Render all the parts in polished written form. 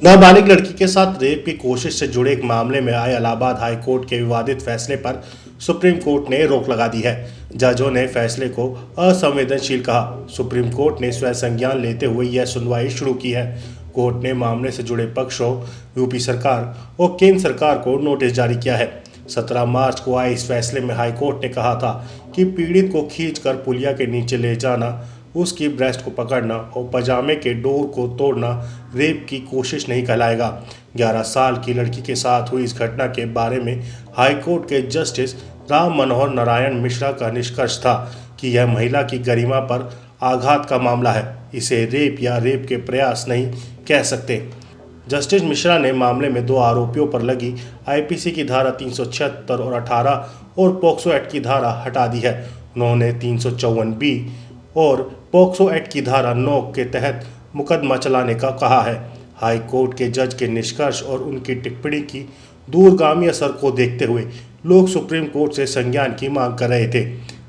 नाबालिग लड़की के साथ रेप की कोशिश से जुड़े एक मामले में आए इलाहाबाद हाई कोर्ट के विवादित फैसले पर सुप्रीम कोर्ट ने रोक लगा दी है। जजों ने फैसले को असंवेदनशील कहा। सुप्रीम कोर्ट ने स्वयं संज्ञान लेते हुए यह सुनवाई शुरू की है। कोर्ट ने मामले से जुड़े पक्षों, यूपी सरकार और केंद्र सरकार को नोटिस जारी किया है। 17 मार्च को आए इस फैसले में हाई कोर्ट ने कहा था कि पीड़ित को खींचकर पुलिया के नीचे ले जाना, उसकी ब्रेस्ट को पकड़ना और पजामे के डोर को तोड़ना रेप की कोशिश नहीं कहलाएगा। 11 साल की लड़की के साथ हुई इस घटना के बारे में हाईकोर्ट के जस्टिस राम मनोहर नारायण मिश्रा का निष्कर्ष था कि यह महिला की गरिमा पर आघात का मामला है। इसे रेप या रेप के प्रयास नहीं कह सकते। जस्टिस मिश्रा ने मामले में 2 आरोपियों पर लगी आईपीसी की धारा 376 और 18 और पॉक्सो एक्ट की धारा हटा दी है। उन्होंने 354B और पॉक्सो एक्ट की धारा 9 के तहत मुकदमा चलाने का कहा है। हाई कोर्ट के जज के निष्कर्ष और उनकी टिप्पणी की दूरगामी असर को देखते हुए लोग सुप्रीम कोर्ट से संज्ञान की मांग कर रहे थे।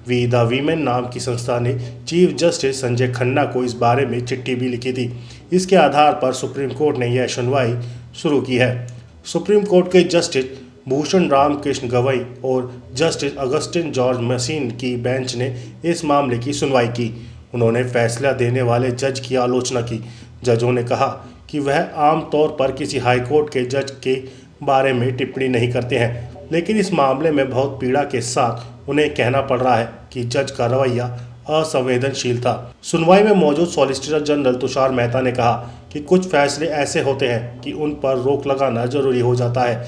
वी द वीमेन नाम की संस्था ने चीफ जस्टिस संजय खन्ना को इस बारे में चिट्ठी भी लिखी थी। इसके आधार पर सुप्रीम कोर्ट ने यह सुनवाई शुरू की है। सुप्रीम कोर्ट के जस्टिस भूषण राम कृष्ण गवई और जस्टिस अगस्टिन जॉर्ज मसीन की बेंच ने इस मामले की सुनवाई की। उन्होंने फैसला देने वाले जज की आलोचना की। जजों ने कहा कि वह आमतौर पर किसी हाईकोर्ट के जज के बारे में टिप्पणी नहीं करते हैं, लेकिन इस मामले में बहुत पीड़ा के साथ उन्हें कहना पड़ रहा है कि जज का रवैया असंवेदनशील था। सुनवाई में मौजूद सॉलिसिटर जनरल तुषार मेहता ने कहा कि कुछ फैसले ऐसे होते हैं कि उन पर रोक लगाना जरूरी हो जाता है।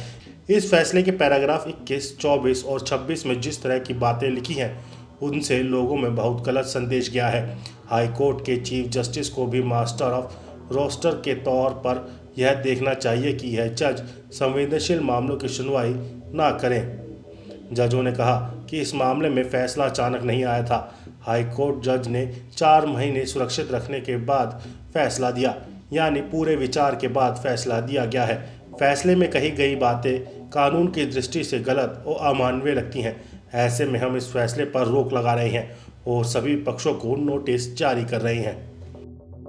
इस फैसले के पैराग्राफ 21, 24 और 26 में जिस तरह की बातें लिखी हैं, उनसे लोगों में बहुत गलत संदेश गया है। हाई कोर्ट के चीफ जस्टिस को भी मास्टर ऑफ रोस्टर के तौर पर यह देखना चाहिए कि यह जज संवेदनशील मामलों की सुनवाई ना करें। जजों ने कहा कि इस मामले में फैसला अचानक नहीं आया था। हाई कोर्ट जज ने 4 महीने सुरक्षित रखने के बाद फैसला दिया, यानी पूरे विचार के बाद फैसला दिया गया है। फैसले में कही गई बातें कानून की दृष्टि से गलत और अमानवीय लगती हैं। ऐसे में हम इस फैसले पर रोक लगा रहे हैं और सभी पक्षों को नोटिस जारी कर रहे हैं।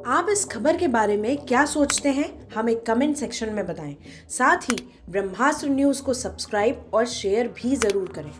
आप इस खबर के बारे में क्या सोचते हैं, हमें कमेंट सेक्शन में बताएं। साथ ही ब्रह्मास्त्र न्यूज़ को सब्सक्राइब और शेयर भी ज़रूर करें।